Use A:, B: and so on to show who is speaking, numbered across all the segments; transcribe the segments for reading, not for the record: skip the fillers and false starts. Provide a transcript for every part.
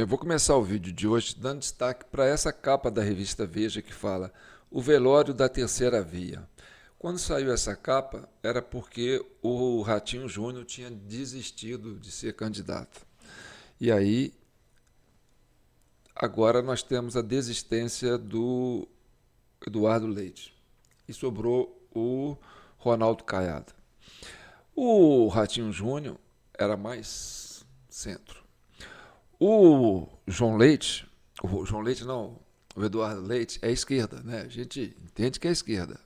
A: Eu vou começar o vídeo de hoje dando destaque para essa capa da revista Veja que fala O Velório da Terceira Via. Quando saiu essa capa, era porque o Ratinho Júnior tinha desistido de ser candidato. E aí, agora nós temos a desistência do Eduardo Leite. E sobrou o Ronaldo Caiado. O Ratinho Júnior era mais centro. O João Leite não, o Eduardo Leite é esquerda, né? A gente entende que é esquerda.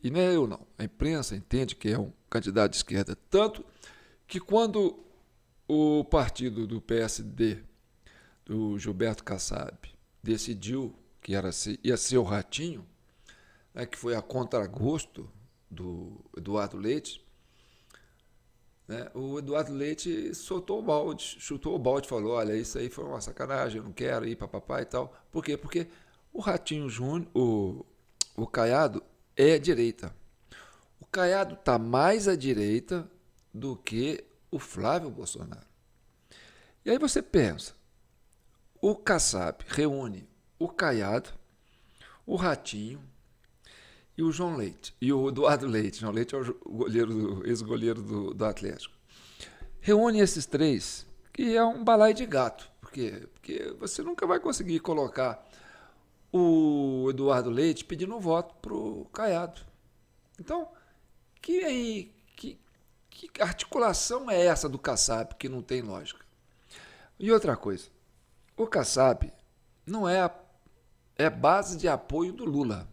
A: E nem eu não. A imprensa entende que é um candidato de esquerda. Tanto que quando o partido do PSD, do Gilberto Kassab, decidiu que ia ser o Ratinho, né, que foi a contragosto do Eduardo Leite, né, o Eduardo Leite soltou o balde, chutou o balde, falou, olha, isso aí foi uma sacanagem, eu não quero ir para papai e tal. Por quê? Porque o Ratinho Júnior, o Caiado, é direita. O Caiado está mais à direita do que o Flávio Bolsonaro. E aí você pensa, o Kassab reúne o Caiado, o Ratinho e o João Leite. E o Eduardo Leite. João Leite é o goleiro, ex-goleiro do Atlético. Reúne esses três, que é um balaio de gato. Por quê? Porque você nunca vai conseguir colocar o Eduardo Leite pedindo voto para o Caiado. Então, que articulação é essa do Kassab que não tem lógica? E outra coisa, o Kassab não é base de apoio do Lula.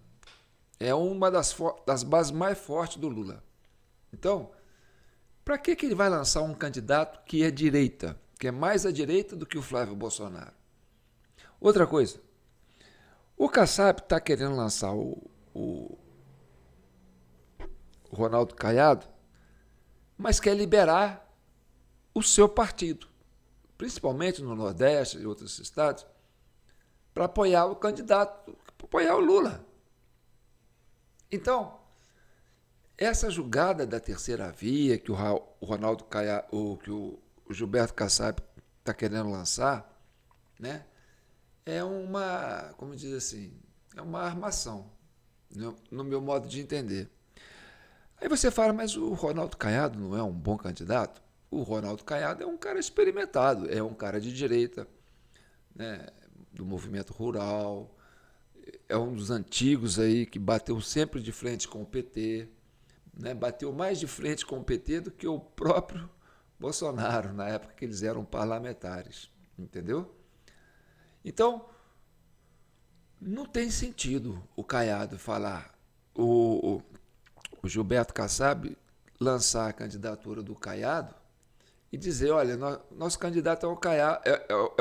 A: É uma das bases mais fortes do Lula. Então, para que ele vai lançar um candidato que é direita, que é mais à direita do que o Flávio Bolsonaro? Outra coisa, o Kassab está querendo lançar o Ronaldo Caiado, mas quer liberar o seu partido, principalmente no Nordeste e outros estados, para apoiar o candidato, para apoiar o Lula. Então, essa jogada da terceira via que o Ronaldo Caiado, que o Gilberto Kassab está querendo lançar, né, é uma, como diz assim, é uma armação, no meu modo de entender. Aí você fala, mas o Ronaldo Caiado não é um bom candidato? O Ronaldo Caiado é um cara experimentado, é um cara de direita, né, do movimento rural, é um dos antigos aí que bateu sempre de frente com o PT, né, bateu mais de frente com o PT do que o próprio Bolsonaro, na época que eles eram parlamentares, entendeu? Então, não tem sentido o Caiado falar, o Gilberto Kassab lançar a candidatura do Caiado e dizer, olha, nosso candidato é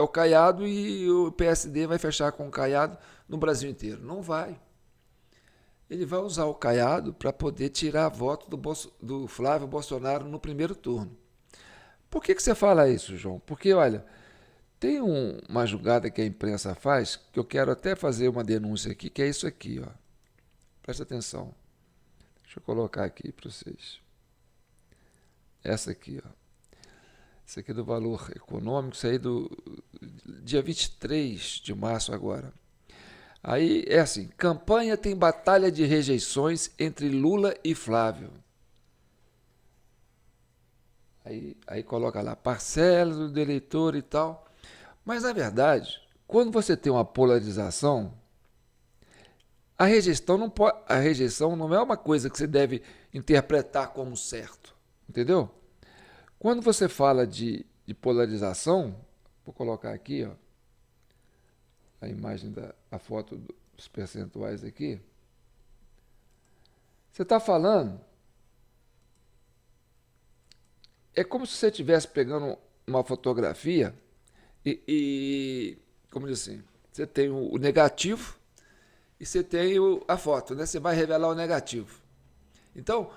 A: o Caiado e o PSD vai fechar com o Caiado no Brasil inteiro. Não vai. Ele vai usar o Caiado para poder tirar voto do Flávio Bolsonaro no primeiro turno. Por que você fala isso, João? Porque, olha, tem uma jogada que a imprensa faz, que eu quero até fazer uma denúncia aqui, que é isso aqui, ó. Presta atenção. Deixa eu colocar aqui para vocês. Essa aqui, ó. Isso aqui é do Valor Econômico, isso aí do dia 23 de março agora. Aí é assim, campanha tem batalha de rejeições entre Lula e Flávio. Aí coloca lá, parcelas do eleitor e tal. Mas, na verdade, quando você tem uma polarização, a rejeição não é uma coisa que você deve interpretar como certo. Entendeu? Quando você fala de polarização, vou colocar aqui, ó, a imagem a foto dos percentuais aqui. Você está falando, é como se você estivesse pegando uma fotografia como diz assim, você tem o negativo e você tem a foto, né? Você vai revelar o negativo. Então,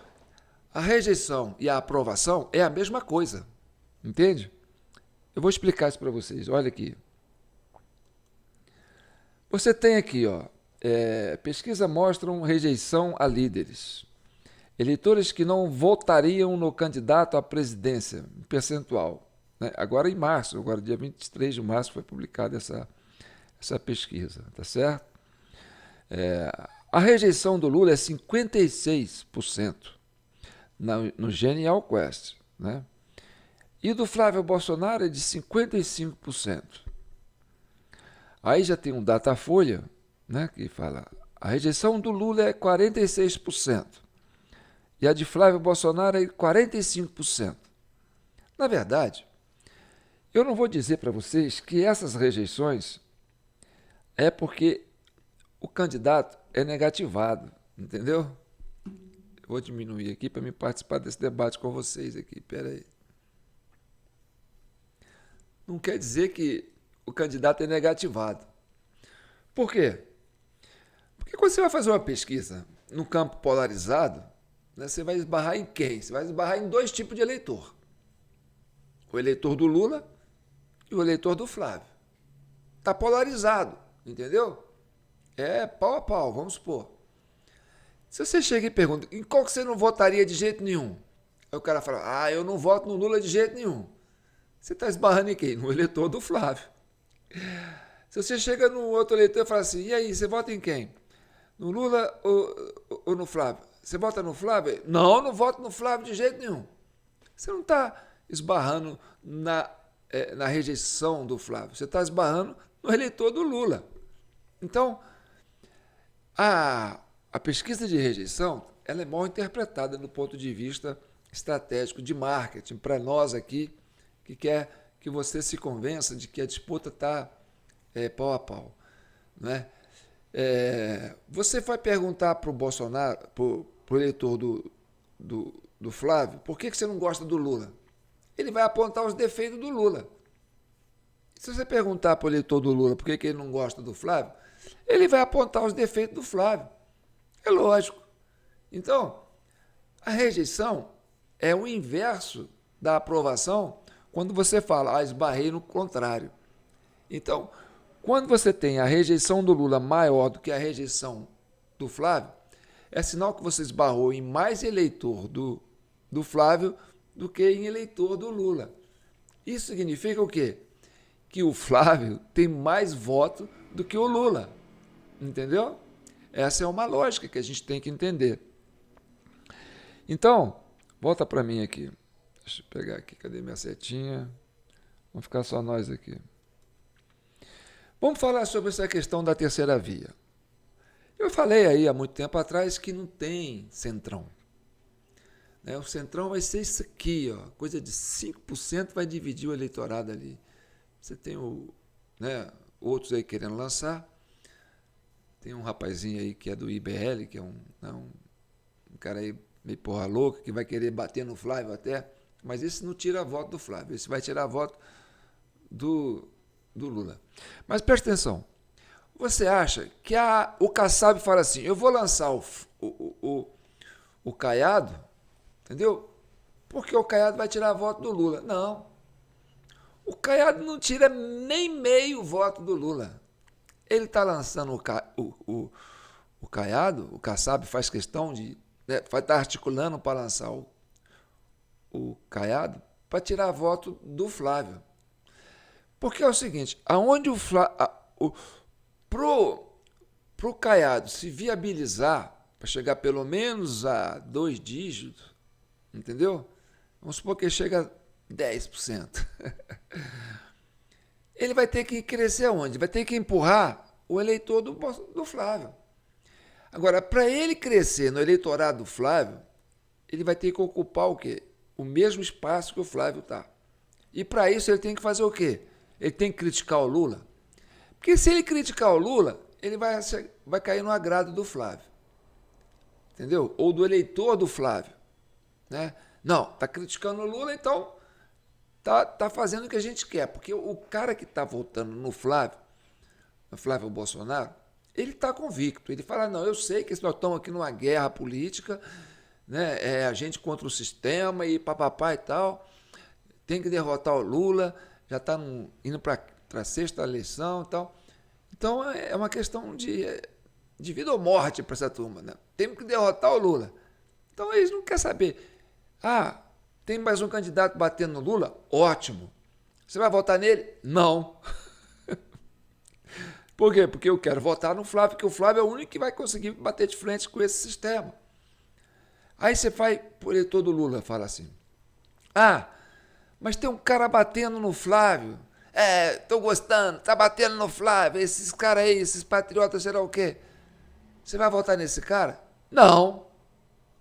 A: a rejeição e a aprovação é a mesma coisa, entende? Eu vou explicar isso para vocês, olha aqui. Você tem aqui, ó, pesquisa mostram rejeição a líderes. Eleitores que não votariam no candidato à presidência, percentual, né? Agora em março, agora dia 23 de março foi publicada essa pesquisa, tá certo? A rejeição do Lula é 56% no Genial Quest, né? E do Flávio Bolsonaro é de 55%. Aí já tem um Datafolha, né, que fala a rejeição do Lula é 46% e a de Flávio Bolsonaro é 45%. Na verdade, eu não vou dizer para vocês que essas rejeições é porque o candidato é negativado, entendeu? Eu vou diminuir aqui para me participar desse debate com vocês aqui. Espera aí. Não quer dizer que o candidato é negativado. Por quê? Porque quando você vai fazer uma pesquisa no campo polarizado, né, você vai esbarrar em quem? Você vai esbarrar em dois tipos de eleitor. O eleitor do Lula e o eleitor do Flávio. Está polarizado, entendeu? É pau a pau, vamos supor. Se você chega e pergunta, em qual que você não votaria de jeito nenhum? Aí o cara fala, eu não voto no Lula de jeito nenhum. Você está esbarrando em quem? No eleitor do Flávio. Se você chega no outro eleitor e fala assim, e aí, você vota em quem? No Lula ou no Flávio? Você vota no Flávio? Não voto no Flávio de jeito nenhum. Você não está esbarrando na rejeição do Flávio, você está esbarrando no eleitor do Lula. Então, a pesquisa de rejeição ela é mal interpretada do ponto de vista estratégico de marketing para nós aqui, que quer que você se convença de que a disputa está pau a pau. Né? Você vai perguntar para o Bolsonaro, para o eleitor do Flávio, por que você não gosta do Lula? Ele vai apontar os defeitos do Lula. Se você perguntar para o eleitor do Lula por que ele não gosta do Flávio, ele vai apontar os defeitos do Flávio. É lógico. Então, a rejeição é o inverso da aprovação quando você fala, esbarrei no contrário. Então, quando você tem a rejeição do Lula maior do que a rejeição do Flávio, é sinal que você esbarrou em mais eleitor do Flávio do que em eleitor do Lula. Isso significa o quê? Que o Flávio tem mais voto do que o Lula. Entendeu? Essa é uma lógica que a gente tem que entender. Então, volta para mim aqui. Deixa eu pegar aqui, cadê minha setinha? Vamos ficar só nós aqui. Vamos falar sobre essa questão da terceira via. Eu falei aí há muito tempo atrás que não tem centrão. O centrão vai ser isso aqui, ó, coisa de 5% vai dividir o eleitorado ali. Você tem outros aí querendo lançar. Tem um rapazinho aí que é do IBL, que é um cara aí meio porra louca, que vai querer bater no Flávio até, mas esse não tira voto do Flávio, esse vai tirar voto do Lula. Mas presta atenção, você acha que o Kassab fala assim, eu vou lançar o Caiado, entendeu? Porque o Caiado vai tirar voto do Lula. Não. O Caiado não tira nem meio voto do Lula. Ele está lançando o Caiado, o Kassab faz questão de... vai estar articulando para lançar o Caiado para tirar voto do Flávio. Porque é o seguinte, aonde pro Caiado se viabilizar para chegar pelo menos a 2 dígitos, entendeu? Vamos supor que ele chega a 10%. Ele vai ter que crescer aonde? Vai ter que empurrar o eleitor do Flávio. Agora, para ele crescer no eleitorado do Flávio, ele vai ter que ocupar o quê? O mesmo espaço que o Flávio está. E para isso ele tem que fazer o quê? Ele tem que criticar o Lula. Porque se ele criticar o Lula, ele vai cair no agrado do Flávio. Entendeu? Ou do eleitor do Flávio. Né? Não, está criticando o Lula, então tá fazendo o que a gente quer. Porque o cara que está votando no Flávio Bolsonaro, ele está convicto. Ele fala, não, eu sei que nós estamos aqui numa guerra política, né? É a gente contra o sistema e papapá e tal. Tem que derrotar o Lula, já está indo para a 6ª eleição e tal. Então, é uma questão de vida ou morte para essa turma. Né? Temos que derrotar o Lula. Então, eles não querem saber. Tem mais um candidato batendo no Lula? Ótimo. Você vai votar nele? Não. Por quê? Porque eu quero votar no Flávio, porque o Flávio é o único que vai conseguir bater de frente com esse sistema. Aí você vai, por eleitor do Lula, fala assim, ah, mas tem um cara batendo no Flávio. Tô gostando, tá batendo no Flávio, esses caras aí, esses patriotas, será o quê? Você vai votar nesse cara? Não,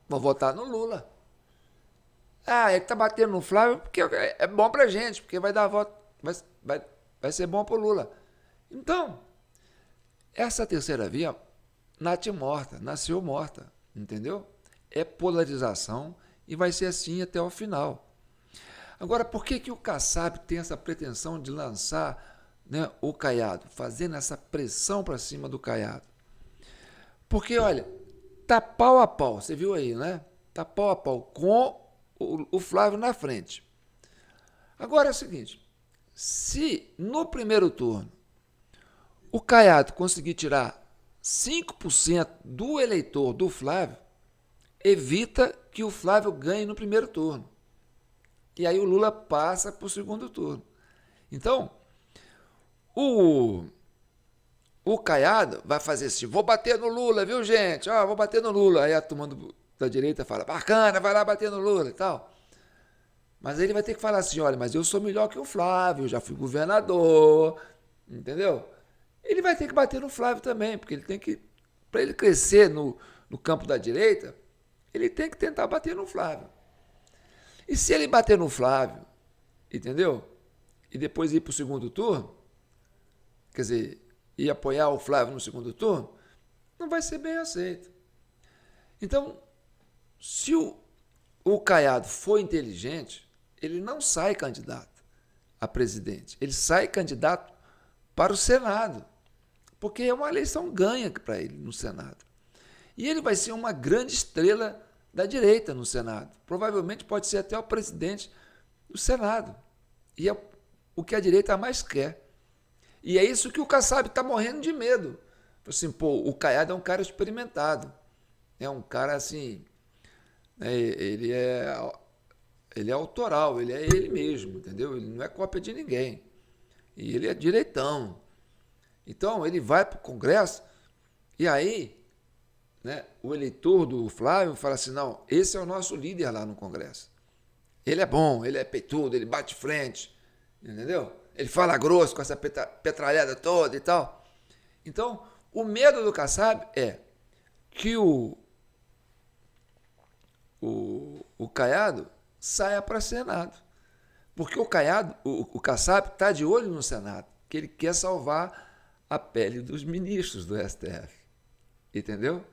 A: vou votar no Lula. Ele tá batendo no Flávio porque é bom pra gente, porque vai dar voto, vai ser bom pro Lula. Então, essa terceira via nasceu morta, entendeu? É polarização e vai ser assim até o final. Agora, por que o Kassab tem essa pretensão de lançar, né, o Caiado, fazendo essa pressão para cima do Caiado? Porque, olha, tá pau a pau, você viu aí, né? Tá pau a pau com o Flávio na frente. Agora é o seguinte, se no primeiro turno o Caiado conseguir tirar 5% do eleitor do Flávio, evita que o Flávio ganhe no primeiro turno. E aí o Lula passa para o segundo turno. Então, o Caiado vai fazer assim, vou bater no Lula, viu, gente? Vou bater no Lula. Aí a turma da direita fala, bacana, vai lá bater no Lula e tal. Mas aí ele vai ter que falar assim, olha, mas eu sou melhor que o Flávio, já fui governador, entendeu? Ele vai ter que bater no Flávio também, porque ele tem que, para ele crescer no campo da direita, ele tem que tentar bater no Flávio. E se ele bater no Flávio, entendeu? E depois ir para o segundo turno, quer dizer, ir apoiar o Flávio no segundo turno, não vai ser bem aceito. Então, se o Caiado for inteligente, ele não sai candidato a presidente, ele sai candidato para o Senado, porque é uma eleição ganha para ele no Senado. E ele vai ser uma grande estrela da direita no Senado. Provavelmente pode ser até o presidente do Senado. E é o que a direita mais quer. E é isso que o Kassab está morrendo de medo. Assim, o Caiado é um cara experimentado. É um cara assim, né, ele é autoral, ele é ele mesmo, entendeu? Ele não é cópia de ninguém. E ele é direitão. Então, ele vai para o Congresso e aí, né, o eleitor do Flávio fala assim, não, esse é o nosso líder lá no Congresso. Ele é bom, ele é peitudo, ele bate frente, entendeu? Ele fala grosso com essa petralhada toda e tal. Então, o medo do Kassab é que o Caiado saia para Senado. Porque o Caiado, o Kassab está de olho no Senado, que ele quer salvar a pele dos ministros do STF. Entendeu?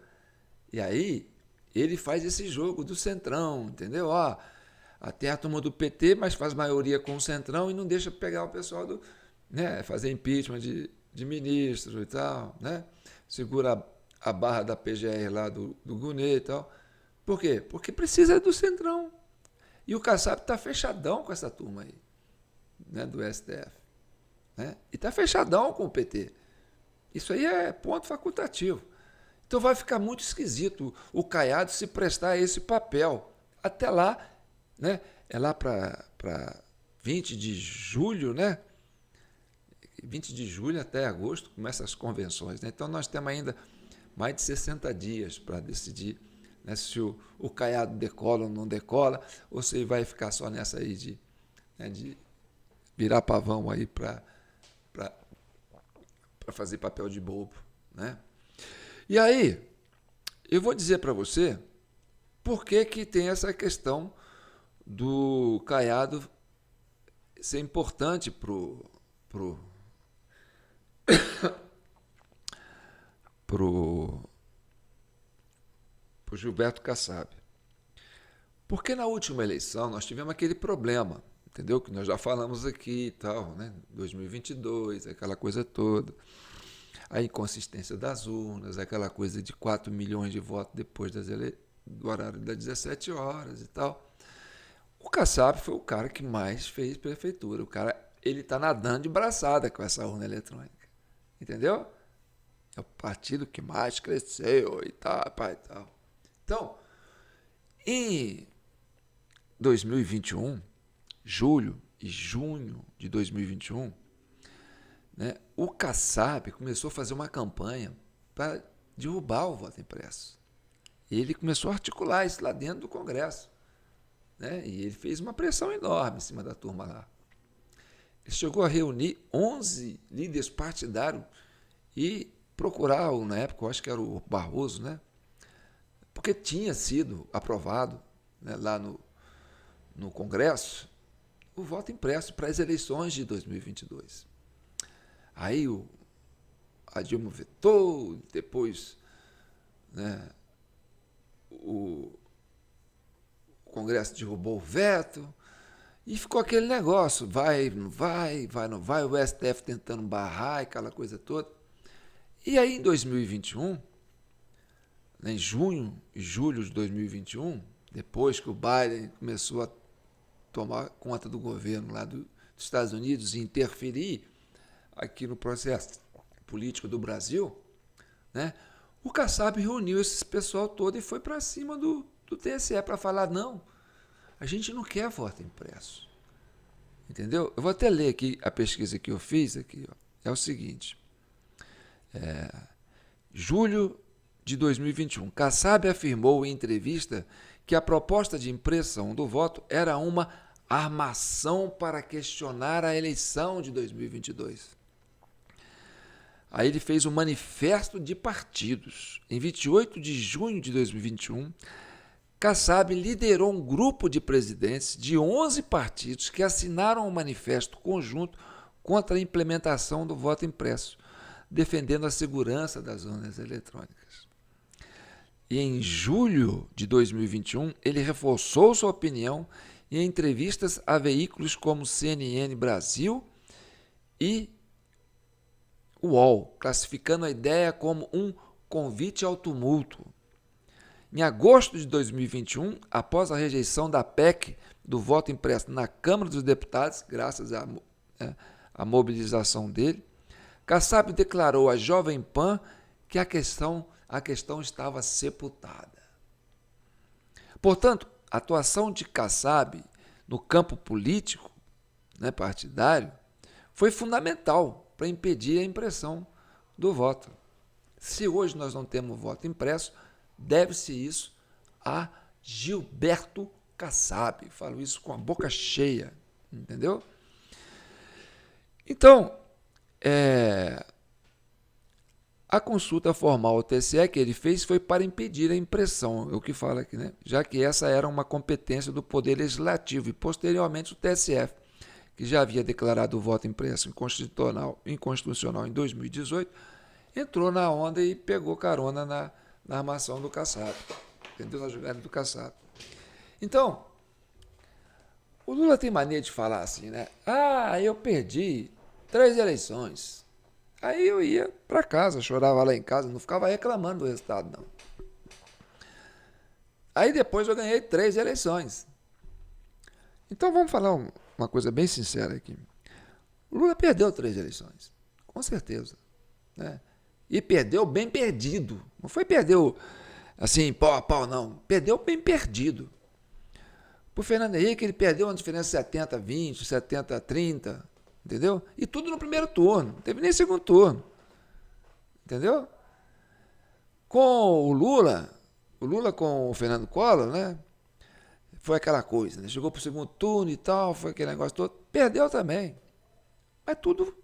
A: E aí, ele faz esse jogo do Centrão, entendeu? Até a turma do PT, mas faz maioria com o Centrão e não deixa pegar o pessoal do... né, fazer impeachment de ministros e tal, né? Segura a barra da PGR lá do Gunê e tal. Por quê? Porque precisa do Centrão. E o Kassab está fechadão com essa turma aí, né, do STF. Né? E está fechadão com o PT. Isso aí é ponto facultativo. Então vai ficar muito esquisito o Caiado se prestar a esse papel. Até lá, né? É lá para 20 de julho, né? 20 de julho até agosto começam as convenções. Né? Então nós temos ainda mais de 60 dias para decidir, né, se o Caiado decola ou não decola, ou se ele vai ficar só nessa aí de virar pavão aí para fazer papel de bobo. Né? E aí, eu vou dizer para você por que tem essa questão do Caiado ser importante pro Gilberto Kassab. Porque na última eleição nós tivemos aquele problema, entendeu? Que nós já falamos aqui e tal, né? 2022, aquela coisa toda. A inconsistência das urnas, aquela coisa de 4 milhões de votos depois do horário das 17 horas e tal. O Kassab foi o cara que mais fez prefeitura. O cara, ele está nadando de braçada com essa urna eletrônica. Entendeu? É o partido que mais cresceu e tal, pai, e tal. Então, em 2021, julho, e junho de 2021, né, o Kassab começou a fazer uma campanha para derrubar o voto impresso. Ele começou a articular isso lá dentro do Congresso, né, e ele fez uma pressão enorme em cima da turma lá. Ele chegou a reunir 11 líderes partidários e procurar, na época, eu acho que era o Barroso, né, porque tinha sido aprovado, né, lá no Congresso o voto impresso para as eleições de 2022. Aí a Dilma vetou, depois, né, o Congresso derrubou o veto, e ficou aquele negócio, vai, não vai, vai, não vai, o STF tentando barrar, aquela coisa toda. E aí, em 2021, né, em junho e julho de 2021, depois que o Biden começou a tomar conta do governo lá dos Estados Unidos e interferir aqui no processo político do Brasil, né, o Kassab reuniu esse pessoal todo e foi para cima do TSE para falar, não, a gente não quer voto impresso. Entendeu? Eu vou até ler aqui a pesquisa que eu fiz aqui, ó. É o seguinte, julho de 2021, Kassab afirmou em entrevista que a proposta de impressão do voto era uma armação para questionar a eleição de 2022. Aí ele fez um manifesto de partidos. Em 28 de junho de 2021, Kassab liderou um grupo de presidentes de 11 partidos que assinaram um manifesto conjunto contra a implementação do voto impresso, defendendo a segurança das urnas eletrônicas. E em julho de 2021, ele reforçou sua opinião em entrevistas a veículos como CNN Brasil e UOL, classificando a ideia como um convite ao tumulto. Em agosto de 2021, após a rejeição da PEC do voto impresso na Câmara dos Deputados, graças à mobilização dele, Kassab declarou à Jovem Pan que a questão estava sepultada. Portanto, a atuação de Kassab no campo político, né, partidário, foi fundamental para impedir a impressão do voto. Se hoje nós não temos voto impresso, deve-se isso a Gilberto Kassab. Falo isso com a boca cheia, entendeu? Então, a consulta formal ao TSE que ele fez foi para impedir a impressão, é o que fala aqui, né? Já que essa era uma competência do Poder Legislativo e, posteriormente, o TSE, que já havia declarado o voto impresso inconstitucional em 2018, entrou na onda e pegou carona na armação do Kassab, entendeu? Na jogada do Kassab. Então, o Lula tem mania de falar assim, né? Ah, eu perdi 3 eleições. Aí eu ia para casa, chorava lá em casa, não ficava reclamando do resultado, não. Aí depois eu ganhei 3 eleições. Então vamos falar uma coisa bem sincera aqui. O Lula perdeu 3 eleições, com certeza, né? E perdeu bem perdido. Não foi perdeu assim, pau a pau, não. Perdeu bem perdido. Para o Fernando Henrique, ele perdeu uma diferença 70-20, 70-30, entendeu? E tudo no primeiro turno, não teve nem segundo turno, entendeu? Com o Lula com o Fernando Collor, né? Foi aquela coisa, né? Chegou para o segundo turno e tal, foi aquele negócio todo, perdeu também. Mas tudo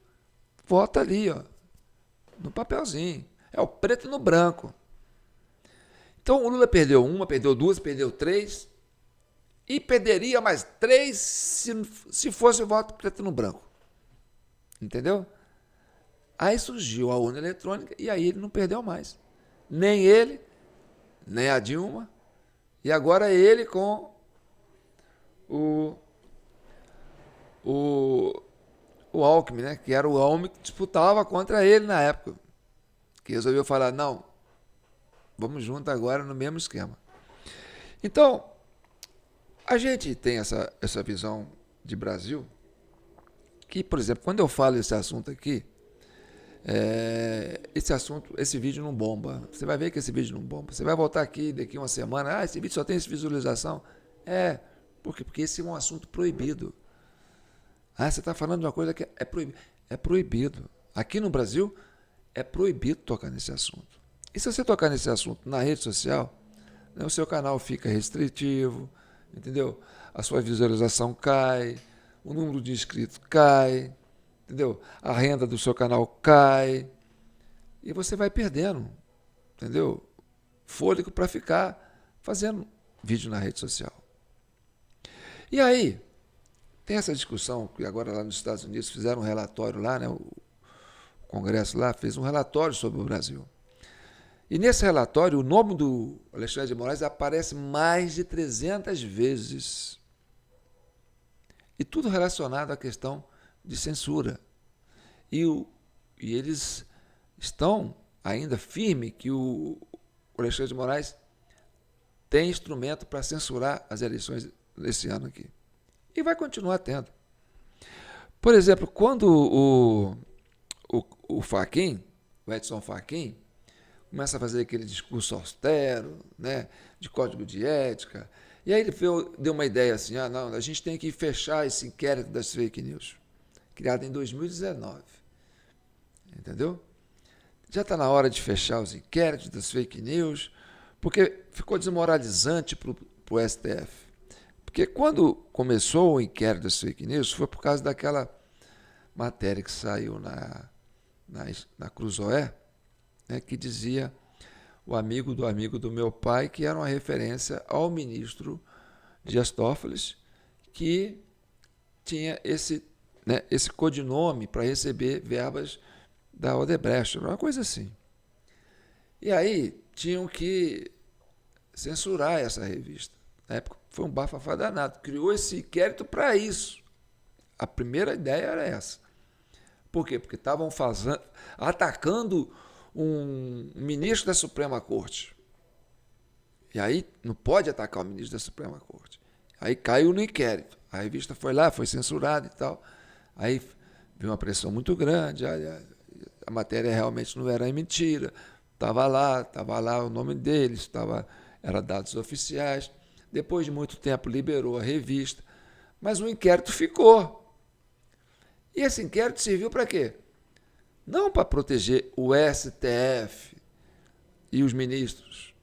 A: vota ali, ó, no papelzinho. É o preto no branco. Então o Lula perdeu 1, perdeu 2, perdeu 3 e perderia mais 3 se fosse o voto preto no branco. Entendeu? Aí surgiu a urna eletrônica e aí ele não perdeu mais. Nem ele, nem a Dilma. E agora ele com o Alckmin, né? Que era o Alckmin que disputava contra ele na época. Que resolveu falar, não, vamos junto agora no mesmo esquema. Então, a gente tem essa visão de Brasil que, por exemplo, quando eu falo esse assunto aqui, esse vídeo não bomba. Você vai ver que esse vídeo não bomba. Você vai voltar aqui daqui uma semana, esse vídeo só tem essa visualização. Porque esse é um assunto proibido. Ah, você está falando de uma coisa que é proibido. É proibido. Aqui no Brasil, é proibido tocar nesse assunto. E se você tocar nesse assunto na rede social, né, o seu canal fica restritivo, entendeu? A sua visualização cai, o número de inscritos cai, entendeu? A renda do seu canal cai e você vai perdendo, entendeu? Fôlego para ficar fazendo vídeo na rede social. E aí, tem essa discussão que agora lá nos Estados Unidos fizeram um relatório lá, né? O Congresso lá fez um relatório sobre o Brasil. E nesse relatório, o nome do Alexandre de Moraes aparece mais de 300 vezes. E tudo relacionado à questão de censura. E eles estão ainda firmes que o Alexandre de Moraes tem instrumento para censurar as eleições desse ano aqui. E vai continuar tendo. Por exemplo, quando o Fachin, o Edson Fachin, começa a fazer aquele discurso austero, né, de código de ética, e aí ele deu uma ideia assim, não, a gente tem que fechar esse inquérito das fake news, criado em 2019, entendeu? Já está na hora de fechar os inquéritos das fake news, porque ficou desmoralizante para o STF. Porque quando começou o inquérito das fake news, foi por causa daquela matéria que saiu na Cruzoé, né, que dizia o amigo do meu pai, que era uma referência ao ministro Dias Toffoli, que tinha esse codinome para receber verbas da Odebrecht, uma coisa assim. E aí tinham que censurar essa revista. Na época foi um bafafá danado. Criou esse inquérito para isso. A primeira ideia era essa. Por quê? Porque estavam atacando um ministro da Suprema Corte. E aí não pode atacar o ministro da Suprema Corte. Aí caiu no inquérito. A revista foi lá, foi censurada e tal. Aí veio uma pressão muito grande. A matéria realmente não era mentira. Estava lá o nome deles, era dados oficiais. Depois de muito tempo liberou a revista. Mas o inquérito ficou. E esse inquérito serviu para quê? Não para proteger o STF e os ministros.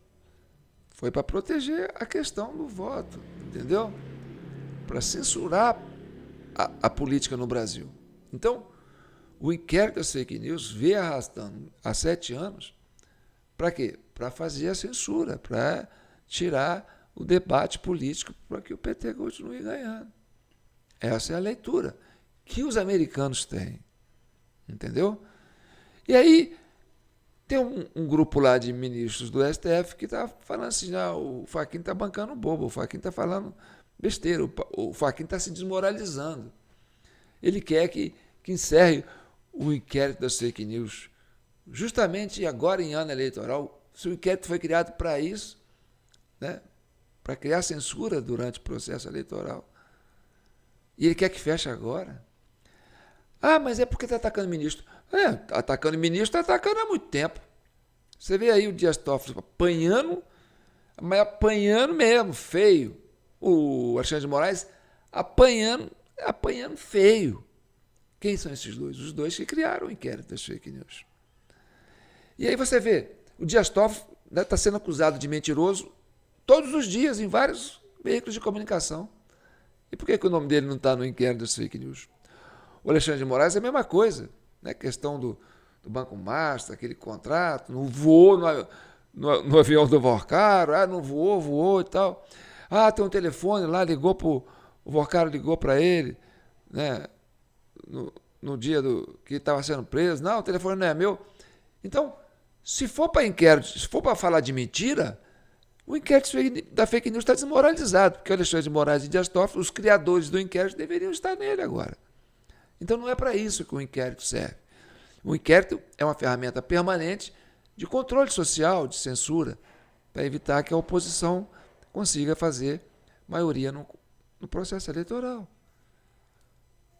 A: Foi para proteger a questão do voto, entendeu? Para censurar a política no Brasil. Então, o inquérito das fake news veio arrastando há 7 anos. Para quê? Para fazer a censura, para tirar o debate político para que o PT continue ganhando. Essa é a leitura que os americanos têm. Entendeu? E aí, tem um grupo lá de ministros do STF que está falando assim, o Fachin está bancando bobo, o Fachin está falando besteira, o Fachin está se desmoralizando. Ele quer que encerre o inquérito das fake news. Justamente agora, em ano eleitoral, se o inquérito foi criado para isso, né, para criar censura durante o processo eleitoral, e ele quer que feche agora. Ah, mas é porque está atacando o ministro. Atacando o ministro, está atacando há muito tempo. Você vê aí o Dias Toffoli apanhando, mas apanhando mesmo, feio. O Alexandre de Moraes apanhando feio. Quem são esses dois? Os dois que criaram o inquérito das fake news. E aí você vê, o Dias Toffoli está sendo acusado de mentiroso todos os dias em vários veículos de comunicação. E por que o nome dele não está no inquérito das fake news? O Alexandre de Moraes é a mesma coisa, né? Questão do Banco Master, aquele contrato, não voou no avião do Vorcaro, não voou e tal. Tem um telefone lá, o Vorcaro ligou para ele, né? No dia que estava sendo preso. Não, o telefone não é meu. Então, se for para inquérito, se for para falar de mentira, o inquérito da fake news está desmoralizado, porque o Alexandre de Moraes e Dias Toffoli, os criadores do inquérito, deveriam estar nele agora. Então não é para isso que o inquérito serve. O inquérito é uma ferramenta permanente de controle social, de censura, para evitar que a oposição consiga fazer maioria no processo eleitoral.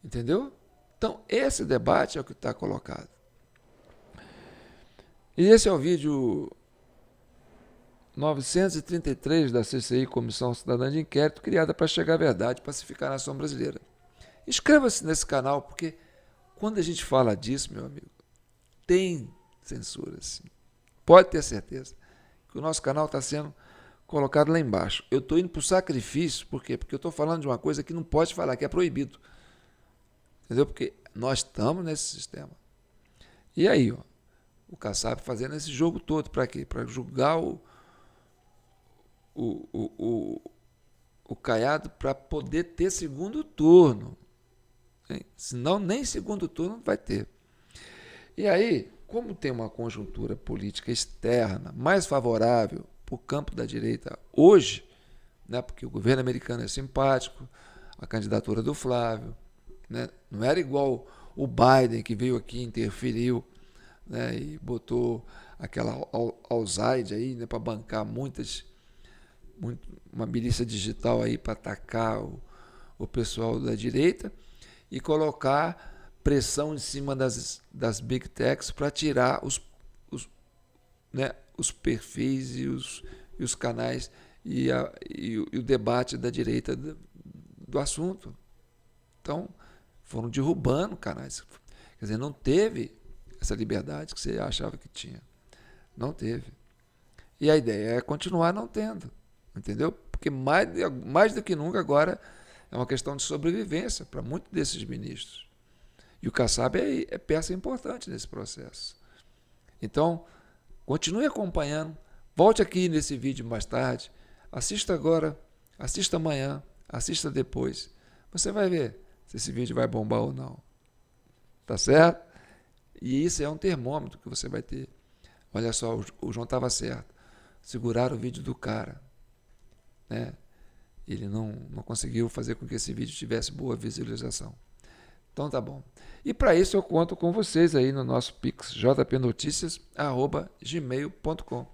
A: Entendeu? Então, esse debate é o que está colocado. E esse é o vídeo 933 da CCI, Comissão Cidadã de Inquérito, criada para chegar à verdade e pacificar a nação brasileira. Inscreva-se nesse canal, porque quando a gente fala disso, meu amigo, tem censura, sim. Pode ter certeza que o nosso canal está sendo colocado lá embaixo. Eu estou indo para o sacrifício, por quê? Porque eu estou falando de uma coisa que não pode falar, que é proibido. Entendeu? Porque nós estamos nesse sistema. E aí, ó, o Kassab fazendo esse jogo todo, para quê? Para julgar o Caiado para poder ter segundo turno. Senão, nem segundo turno vai ter. E aí, como tem uma conjuntura política externa mais favorável para o campo da direita hoje, né, porque o governo americano é simpático, a candidatura do Flávio, né, não era igual o Biden, que veio aqui, interferiu, né, e botou aquela Alzaide aí, né, para bancar uma milícia digital aí para atacar o pessoal da direita e colocar pressão em cima das big techs para tirar os perfis e os canais e o debate da direita do assunto. Então, foram derrubando canais. Quer dizer, não teve essa liberdade que você achava que tinha. Não teve. E a ideia é continuar não tendo. Entendeu? Porque mais do que nunca agora é uma questão de sobrevivência para muitos desses ministros. E o Kassab é peça importante nesse processo. Então, continue acompanhando. Volte aqui nesse vídeo mais tarde. Assista agora, assista amanhã, assista depois. Você vai ver se esse vídeo vai bombar ou não. Tá certo? E isso é um termômetro que você vai ter. Olha só, o João estava certo. Seguraram o vídeo do cara. Né? Ele não conseguiu fazer com que esse vídeo tivesse boa visualização. Então tá bom. E para isso eu conto com vocês aí no nosso Pix, jpnoticias@gmail.com.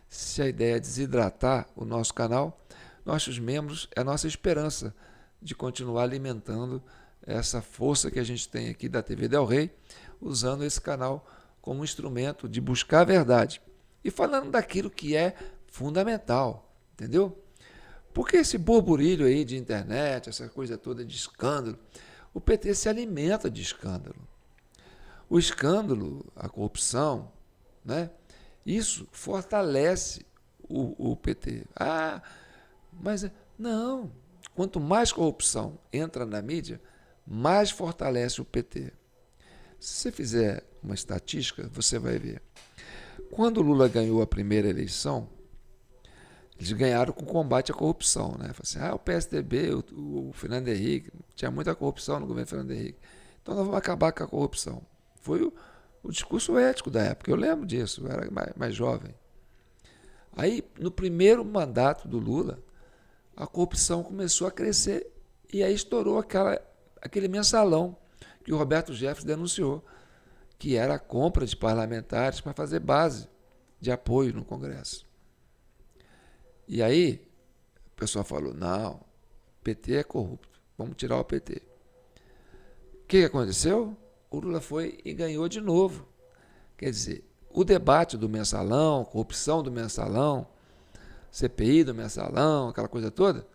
A: Se a ideia é desidratar o nosso canal, nossos membros é a nossa esperança de continuar alimentando essa força que a gente tem aqui da TV Del Rey, usando esse canal como instrumento de buscar a verdade e falando daquilo que é fundamental, entendeu? Porque esse burburilho aí de internet, essa coisa toda de escândalo, o PT se alimenta de escândalo. O escândalo, a corrupção, né? Isso fortalece o PT. Ah, mas não. Quanto mais corrupção entra na mídia, mais fortalece o PT. Se você fizer uma estatística, você vai ver. Quando o Lula ganhou a primeira eleição, eles ganharam com combate à corrupção, né? Assim, o PSDB, o Fernando Henrique, tinha muita corrupção no governo Fernando Henrique. Então nós vamos acabar com a corrupção. Foi o discurso ético da época, eu lembro disso, eu era mais jovem. Aí, no primeiro mandato do Lula, a corrupção começou a crescer e aí estourou aquele mensalão que o Roberto Jefferson denunciou, que era a compra de parlamentares para fazer base de apoio no Congresso. E aí, o pessoal falou, não, o PT é corrupto, vamos tirar o PT. O que aconteceu? O Lula foi e ganhou de novo. Quer dizer, o debate do mensalão, corrupção do mensalão, CPI do mensalão, aquela coisa toda,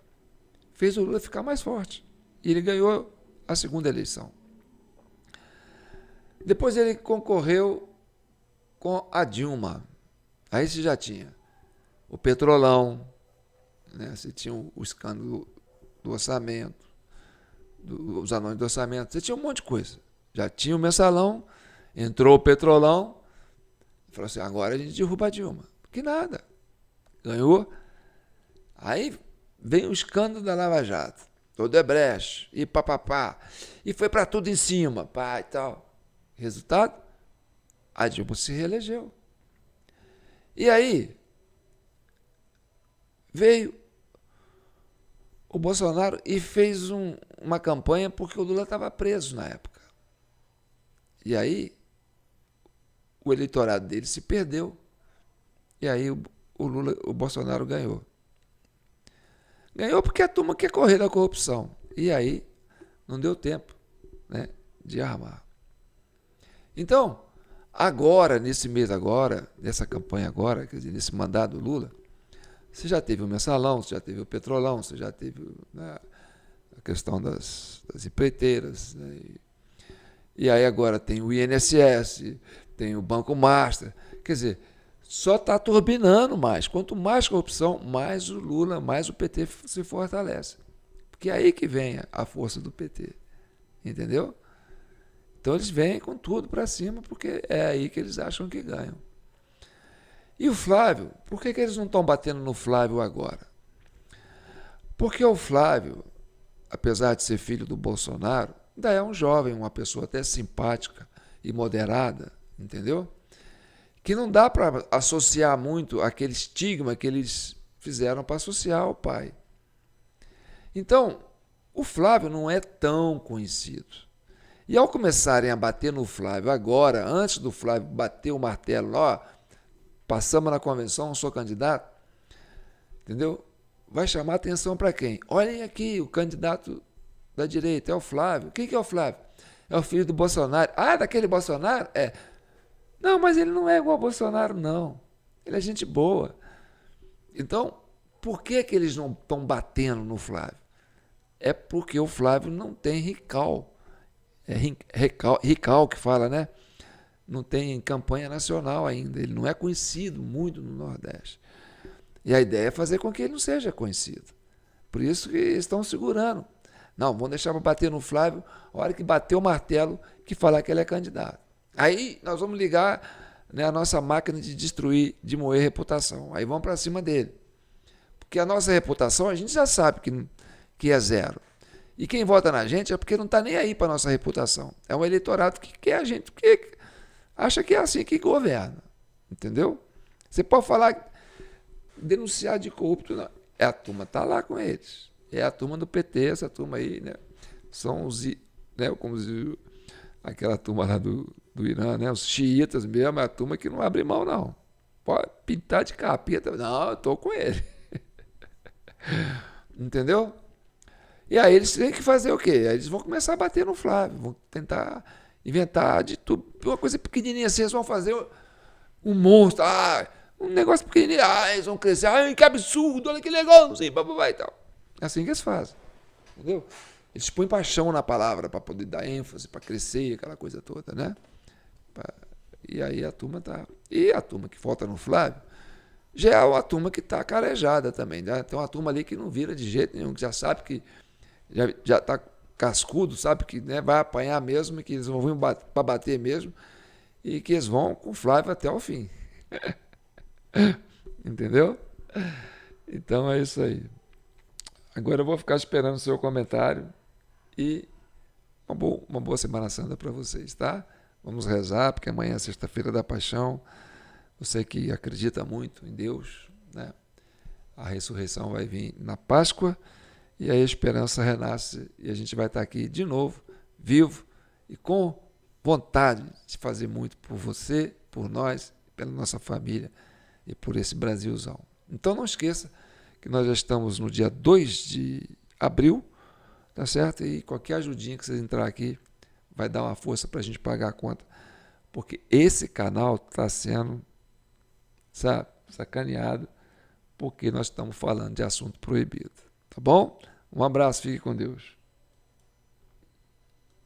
A: fez o Lula ficar mais forte. E ele ganhou a segunda eleição. Depois ele concorreu com a Dilma. Aí você já tinha o Petrolão, né? Você tinha o escândalo do orçamento, os anões do orçamento, você tinha um monte de coisa. Já tinha o mensalão, entrou o Petrolão, falou assim, agora a gente derruba a Dilma. Que nada. Ganhou. Aí vem o escândalo da Lava Jato, o Odebrecht, e papapá. E foi para tudo em cima, pá e tal. Resultado? A Dilma se reelegeu. E aí, veio o Bolsonaro e fez uma campanha porque o Lula estava preso na época. E aí, o eleitorado dele se perdeu. E aí, o Bolsonaro ganhou. Ganhou porque a turma quer correr da corrupção. E aí, não deu tempo, né, de armar. Então, agora, nesse mês agora, nessa campanha agora, quer dizer, nesse mandato do Lula, você já teve o mensalão, você já teve o Petrolão, você já teve, né, a questão das empreiteiras, né? E aí agora tem o INSS, tem o Banco Master. Quer dizer, só está turbinando mais. Quanto mais corrupção, mais o Lula, mais o PT se fortalece. Porque é aí que vem a força do PT. Entendeu? Então eles vêm com tudo para cima, porque é aí que eles acham que ganham. E o Flávio, por que eles não estão batendo no Flávio agora? Porque o Flávio, apesar de ser filho do Bolsonaro, ainda é um jovem, uma pessoa até simpática e moderada, entendeu? Que não dá para associar muito aquele estigma que eles fizeram para associar ao pai. Então, o Flávio não é tão conhecido. E ao começarem a bater no Flávio agora, antes do Flávio bater o martelo, ó, passamos na convenção, não sou candidato, entendeu? Vai chamar atenção para quem? Olhem aqui, o candidato da direita é o Flávio. Quem que é o Flávio? É o filho do Bolsonaro. Ah, daquele Bolsonaro? É. Não, mas ele não é igual ao Bolsonaro, não. Ele é gente boa. Então, por que eles não estão batendo no Flávio? É porque o Flávio não tem recall. É recall que fala, né? Não tem campanha nacional ainda. Ele não é conhecido muito no Nordeste. E a ideia é fazer com que ele não seja conhecido. Por isso que estão segurando. Não, vamos deixar para bater no Flávio, a hora que bater o martelo, que falar que ele é candidato. Aí nós vamos ligar, né, a nossa máquina de destruir, de moer reputação. Aí vamos para cima dele. Porque a nossa reputação, a gente já sabe que é zero. E quem vota na gente é porque não está nem aí para a nossa reputação. É um eleitorado que quer a gente, que acha que é assim que governa. Entendeu? Você pode falar, denunciar de corrupto, não. É a turma está lá com eles. É a turma do PT, essa turma aí, né? São os, né, como diz aquela turma lá do Irã, né? Os xiitas mesmo, é a turma que não abre mão, não. Pode pintar de capeta. Não, eu estou com ele. Entendeu? E aí eles têm que fazer o quê? Aí eles vão começar a bater no Flávio, vão tentar inventar de tudo. Uma coisa pequenininha assim, eles vão fazer um monstro. Ah, um negócio pequenininho. Ah, eles vão crescer. Ah, que absurdo, olha que legal, não sei, bababá e tal. É assim que eles fazem. Entendeu? Eles põem paixão na palavra para poder dar ênfase, para crescer, aquela coisa toda, né? E aí a turma tá. E a turma que falta no Flávio já é uma turma que está carejada também. Né? Tem uma turma ali que não vira de jeito nenhum, que já sabe que já está cascudo, sabe que, né, vai apanhar mesmo, e que eles vão vir para bater mesmo, e que eles vão com o Flávio até o fim. Entendeu? Então é isso aí. Agora eu vou ficar esperando o seu comentário e uma boa Semana Santa para vocês, tá? Vamos rezar, porque amanhã é sexta-feira da Paixão. Você que acredita muito em Deus, né? A ressurreição vai vir na Páscoa e a esperança renasce e a gente vai estar aqui de novo, vivo e com vontade de fazer muito por você, por nós, pela nossa família e por esse Brasilzão. Então não esqueça que nós já estamos no dia 2 de abril, tá certo? E qualquer ajudinha que vocês entrar aqui vai dar uma força para a gente pagar a conta, porque esse canal está sendo, sabe, sacaneado, porque nós estamos falando de assunto proibido. Tá bom? Um abraço, fique com Deus.